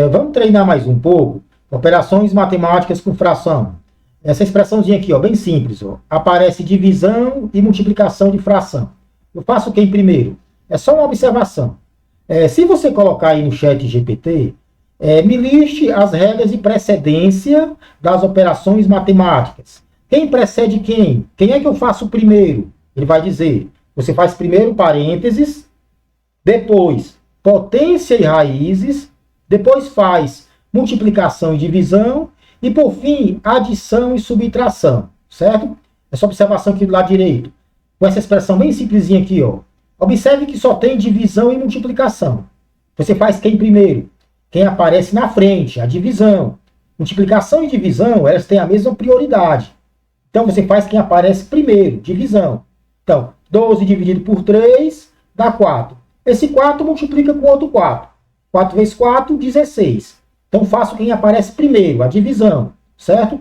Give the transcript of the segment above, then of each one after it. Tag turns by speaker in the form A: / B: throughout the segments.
A: Vamos treinar mais um pouco. Operações matemáticas com fração. Essa expressãozinha aqui, ó, bem simples. Ó, aparece divisão e multiplicação de fração. Eu faço o que em primeiro? É só uma observação. Se você colocar aí no chat GPT, me liste as regras de precedência das operações matemáticas. Quem precede quem? Quem é que eu faço primeiro? Ele vai dizer, você faz primeiro parênteses, depois potência e raízes, depois faz multiplicação e divisão, e por fim, adição e subtração, certo? Essa observação aqui do lado direito, com essa expressão bem simplesinha aqui, ó. Observe que só tem divisão e multiplicação. Você faz quem primeiro? Quem aparece na frente, a divisão. Multiplicação e divisão, elas têm a mesma prioridade. Então, você faz quem aparece primeiro, divisão. Então, 12 dividido por 3 dá 4. Esse 4 multiplica com outro 4. 4 vezes 4, 16. Então, faço quem aparece primeiro, a divisão, certo?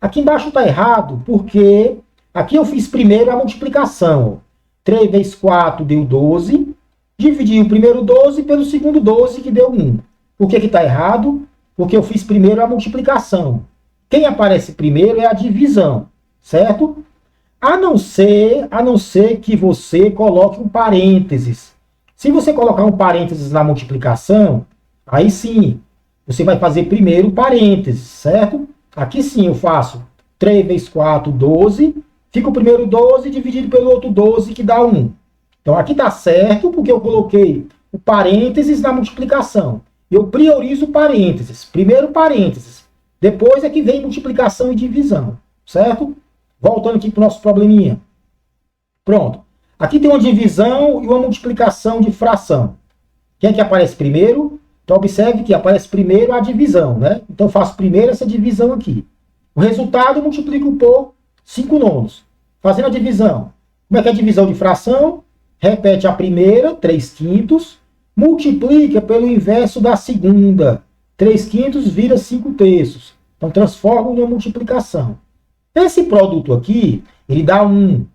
A: Aqui embaixo está errado, porque aqui eu fiz primeiro a multiplicação. 3 vezes 4 deu 12. Dividi o primeiro 12 pelo segundo 12, que deu 1. Por que está errado? Porque eu fiz primeiro a multiplicação. Quem aparece primeiro é a divisão, certo? A não ser que você coloque um parênteses. Se você colocar um parênteses na multiplicação, aí sim, você vai fazer primeiro parênteses, certo? Aqui sim eu faço 3 vezes 4, 12. Fica o primeiro 12 dividido pelo outro 12, que dá 1. Então aqui está certo, porque eu coloquei o parênteses na multiplicação. Eu priorizo parênteses. Primeiro parênteses. Depois é que vem multiplicação e divisão, certo? Voltando aqui para o nosso probleminha. Pronto. Aqui tem uma divisão e uma multiplicação de fração. Quem é que aparece primeiro? Então, observe que aparece primeiro a divisão, né? Então, eu faço primeiro essa divisão aqui. O resultado eu multiplico por 5 nonos. Fazendo a divisão. Como é que é a divisão de fração? Repete a primeira, 3 quintos. Multiplica pelo inverso da segunda. 3 quintos vira 5 terços. Então, transforma numa multiplicação. Esse produto aqui, ele dá 1,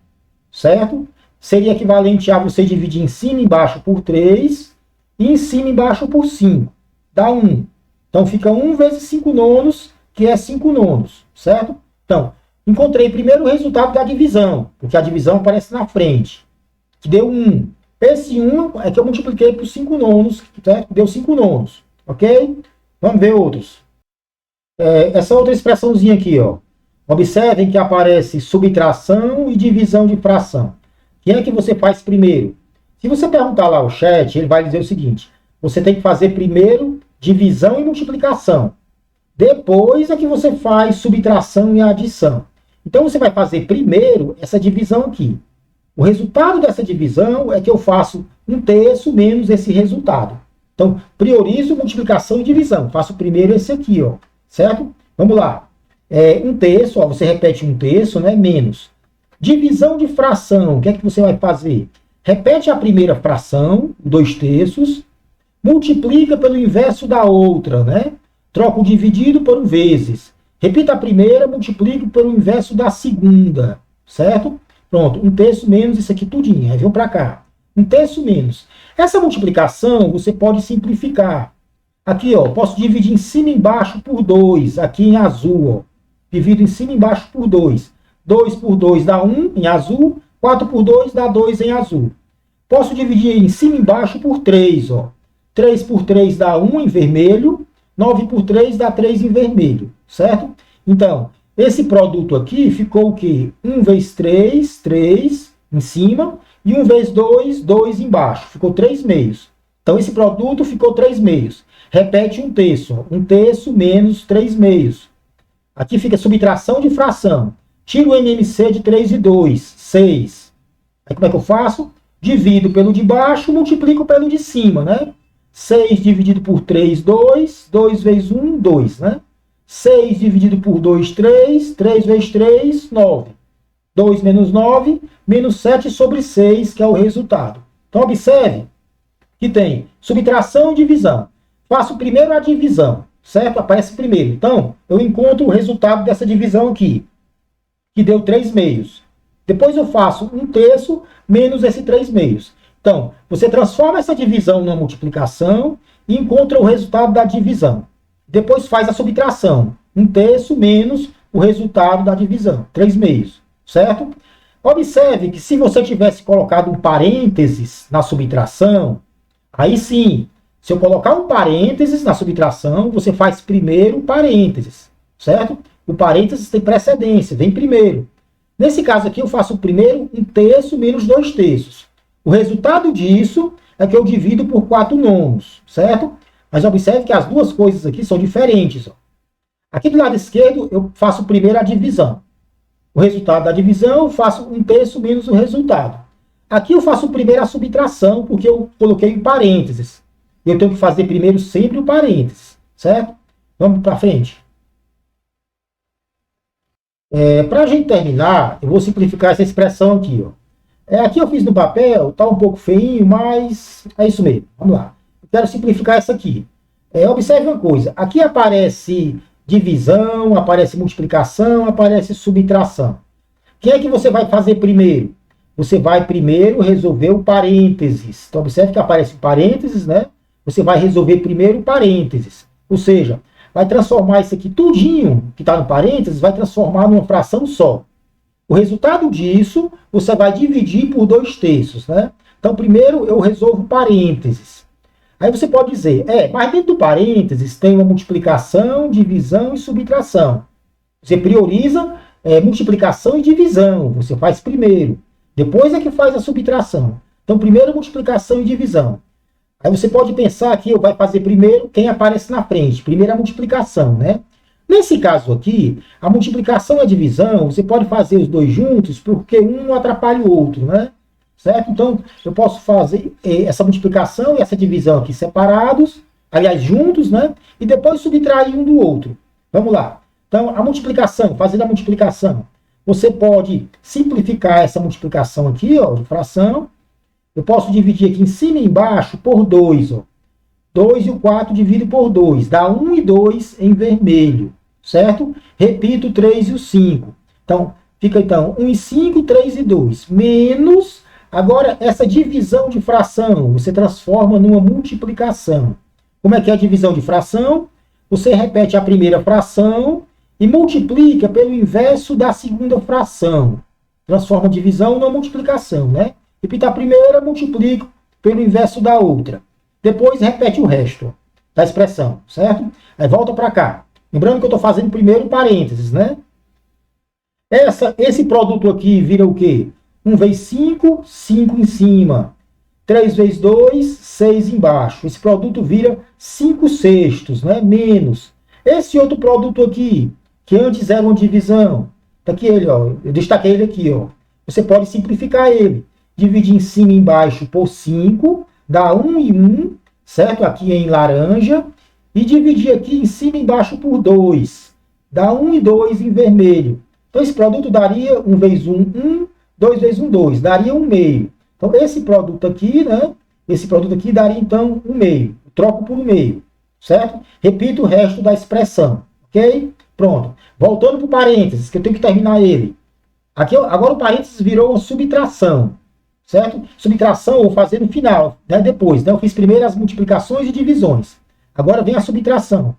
A: certo? Seria equivalente a você dividir em cima e embaixo por 3 e em cima e embaixo por 5. Dá 1. Então, fica 1 vezes 5 nonos, que é 5 nonos, certo? Então, encontrei primeiro o resultado da divisão, porque a divisão aparece na frente, que deu 1. Esse 1 é que eu multipliquei por 5 nonos, certo? Deu 5 nonos, ok? Vamos ver outros. Essa outra expressãozinha aqui, ó. Observem que aparece subtração e divisão de fração. Quem é que você faz primeiro? Se você perguntar lá ao chat, ele vai dizer o seguinte: você tem que fazer primeiro divisão e multiplicação. Depois é que você faz subtração e adição. Então você vai fazer primeiro essa divisão aqui. O resultado dessa divisão é que eu faço 1 terço menos esse resultado. Então, priorizo multiplicação e divisão. Faço primeiro esse aqui, ó, certo? Vamos lá. 1 terço, ó, você repete 1 terço, né, menos. Divisão de fração, o que é que você vai fazer? Repete a primeira fração, 2 terços, multiplica pelo inverso da outra, né? Troca o dividido por um vezes. Repita a primeira, multiplica pelo inverso da segunda, certo? Pronto, 1 terço menos isso aqui tudinho, aí vem para cá. 1 terço menos. Essa multiplicação você pode simplificar. Aqui, ó, posso dividir em cima e embaixo por 2, aqui em azul, ó. Divido em cima e embaixo por 2. 2 por 2 dá 1 em azul, 4 por 2 dá 2 em azul. Posso dividir em cima e embaixo por 3, ó. 3 por 3 dá 1 em vermelho, 9 por 3 dá 3 em vermelho, certo? Então, esse produto aqui ficou o quê? 1 vezes 3, 3 em cima, e 1 vezes 2, 2 embaixo. Ficou 3 meios. Então, esse produto ficou 3 meios. Repete 1 terço. 1 terço menos 3 meios. Aqui fica subtração de fração. Tiro o MMC de 3 e 2, 6. Aí como é que eu faço? Divido pelo de baixo, multiplico pelo de cima, né? 6 dividido por 3, 2. 2 vezes 1, 2, né? 6 dividido por 2, 3. 3 vezes 3, 9. 2 menos 9, menos 7 sobre 6, que é o resultado. Então, observe que tem subtração e divisão. Faço primeiro a divisão, certo? Aparece primeiro. Então, eu encontro o resultado dessa divisão aqui, que deu 3 meios. Depois eu faço 1 terço menos esse 3 meios. Então, você transforma essa divisão na multiplicação e encontra o resultado da divisão. Depois faz a subtração. 1/3 menos o resultado da divisão, 3/2, certo? Observe que se você tivesse colocado um parênteses na subtração, aí sim, se eu colocar um parênteses na subtração, você faz primeiro o parênteses, certo? O parênteses tem precedência, vem primeiro. Nesse caso aqui, eu faço primeiro 1/3 menos 2/3. O resultado disso é que eu divido por 4/9, certo? Mas observe que as duas coisas aqui são diferentes. Ó. Aqui do lado esquerdo, eu faço primeiro a divisão. O resultado da divisão, eu faço 1/3 menos o resultado. Aqui eu faço primeiro a subtração, porque eu coloquei um parênteses. Eu tenho que fazer primeiro sempre o parênteses, certo? Vamos para frente. Para a gente terminar, eu vou simplificar essa expressão aqui. Ó. Aqui eu fiz no papel, está um pouco feinho, mas é isso mesmo. Vamos lá. Eu quero simplificar essa aqui. Observe uma coisa. Aqui aparece divisão, aparece multiplicação, aparece subtração. Quem é que você vai fazer primeiro? Você vai primeiro resolver o parênteses. Então, observe que aparece parênteses, né? Você vai resolver primeiro o parênteses. Ou seja, vai transformar isso aqui tudinho que está no parênteses, vai transformar numa fração só. O resultado disso, você vai dividir por 2/3, né? Então, primeiro eu resolvo parênteses. Aí você pode dizer, mas dentro do parênteses tem uma multiplicação, divisão e subtração. Você prioriza multiplicação e divisão. Você faz primeiro. Depois é que faz a subtração. Então, primeiro multiplicação e divisão. Aí você pode pensar que vai fazer primeiro quem aparece na frente. Primeiro a multiplicação, né? Nesse caso aqui, a multiplicação e a divisão, você pode fazer os dois juntos, porque um não atrapalha o outro, né? Certo? Então, eu posso fazer essa multiplicação e essa divisão aqui separados, aliás, juntos, né? E depois subtrair um do outro. Vamos lá. Então, a multiplicação, fazendo a multiplicação, você pode simplificar essa multiplicação aqui, ó, de fração. Eu posso dividir aqui em cima e embaixo por 2, ó. 2 e o 4 divido por 2. Dá 1 e 2 em vermelho, certo? Repito o 3 e o 5. Então, fica então 1 e 5, 3 e 2. Menos, agora, essa divisão de fração, você transforma numa multiplicação. Como é que é a divisão de fração? Você repete a primeira fração e multiplica pelo inverso da segunda fração. Transforma a divisão numa multiplicação, né? Repita a primeira, multiplico pelo inverso da outra. Depois repete o resto da expressão, certo? Aí volta para cá. Lembrando que eu estou fazendo primeiro parênteses, né? Esse produto aqui vira o quê? 1 vezes 5, 5 em cima. 3 vezes 2, 6 embaixo. Esse produto vira 5/6, né? Menos. Esse outro produto aqui, que antes era uma divisão. Tá aqui ele, ó. Eu destaquei ele aqui, ó. Você pode simplificar ele. Dividir em cima e embaixo por 5, dá 1 e 1, certo? Aqui em laranja. E dividir aqui em cima e embaixo por 2, dá 1 e 2 em vermelho. Então, esse produto daria 1 vezes 1, 1, 2 vezes 1, 2, daria 1/2. Então, esse produto aqui, né? Esse produto aqui daria, então, 1/2. Troco por 1/2, certo? Repito o resto da expressão, ok? Pronto. Voltando para o parênteses, que eu tenho que terminar ele. Aqui, agora o parênteses virou uma subtração. Certo? Subtração eu vou fazer no final, né? Depois. Né? Eu fiz primeiro as multiplicações e divisões. Agora vem a subtração.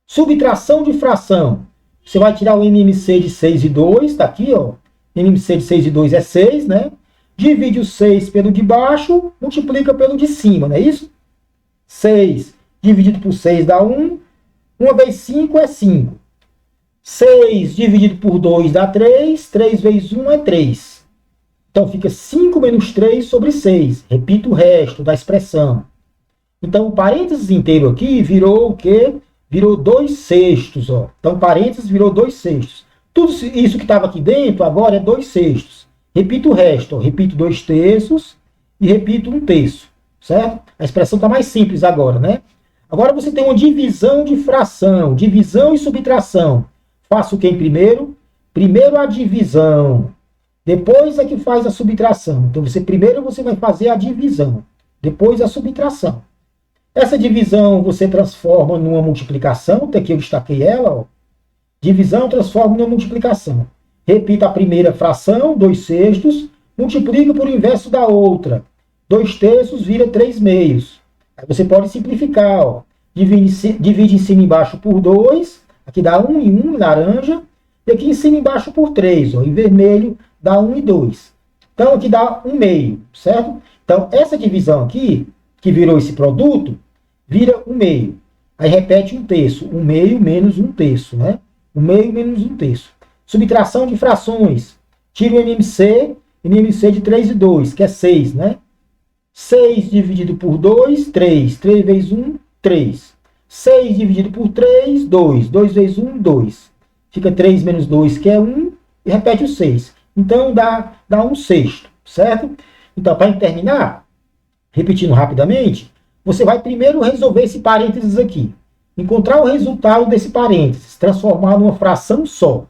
A: Subtração de fração. Você vai tirar o MMC de 6 e 2, tá aqui, ó. MMC de 6 e 2 é 6, né? Divide o 6 pelo de baixo, multiplica pelo de cima, não é isso? 6 dividido por 6 dá 1. 1 vezes 5 é 5. 6 dividido por 2 dá 3. 3 vezes 1 é 3. Então, fica 5 menos 3 sobre 6. Repito o resto da expressão. Então, o parênteses inteiro aqui virou o quê? Virou 2/6. Ó. Então, parênteses virou 2/6. Tudo isso que estava aqui dentro, agora é 2/6. Repito o resto. Ó. Repito 2/3 e repito 1/3. Certo? A expressão está mais simples agora, né? Agora você tem uma divisão de fração. Divisão e subtração. Faço o que primeiro? Primeiro a divisão. Depois é que faz a subtração. Então, primeiro você vai fazer a divisão. Depois a subtração. Essa divisão você transforma numa multiplicação. Até aqui eu destaquei ela. Ó. Divisão transforma numa multiplicação. Repita a primeira fração, 2/6. Multiplica por inverso da outra. 2/3 vira 3/2. Aí você pode simplificar, ó. Divide em cima e embaixo por 2, aqui dá 1 e 1, laranja, e aqui em cima e embaixo por 3, ó, em vermelho dá 1 e 2. Então aqui dá 1 meio, certo? Então essa divisão aqui, que virou esse produto, vira 1 meio. Aí repete 1 terço, 1 meio menos 1 terço, né? 1 meio menos 1 terço. Subtração de frações, tira o MMC de 3 e 2, que é 6, né? 6 dividido por 2, 3. 3 vezes 1, 3. 6 dividido por 3, 2. 2 vezes 1, 2. Fica 3 menos 2, que é 1, e repete o 6. Então, dá 1 sexto, certo? Então, para terminar, repetindo rapidamente, você vai primeiro resolver esse parênteses aqui. Encontrar o resultado desse parênteses, transformar numa fração só,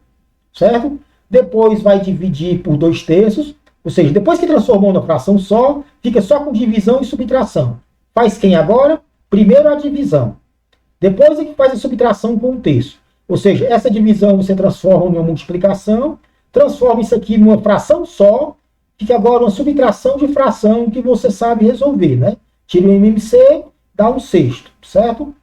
A: certo? Depois vai dividir por 2 terços, ou seja, depois que transformou na fração só, fica só com divisão e subtração. Faz quem agora? Primeiro a divisão. Depois é que faz a subtração com 1 terço. Ou seja, essa divisão você transforma em uma multiplicação, transforma isso aqui numa fração só, fica agora uma subtração de fração que você sabe resolver, né? Tira o MMC, dá 1 sexto, certo?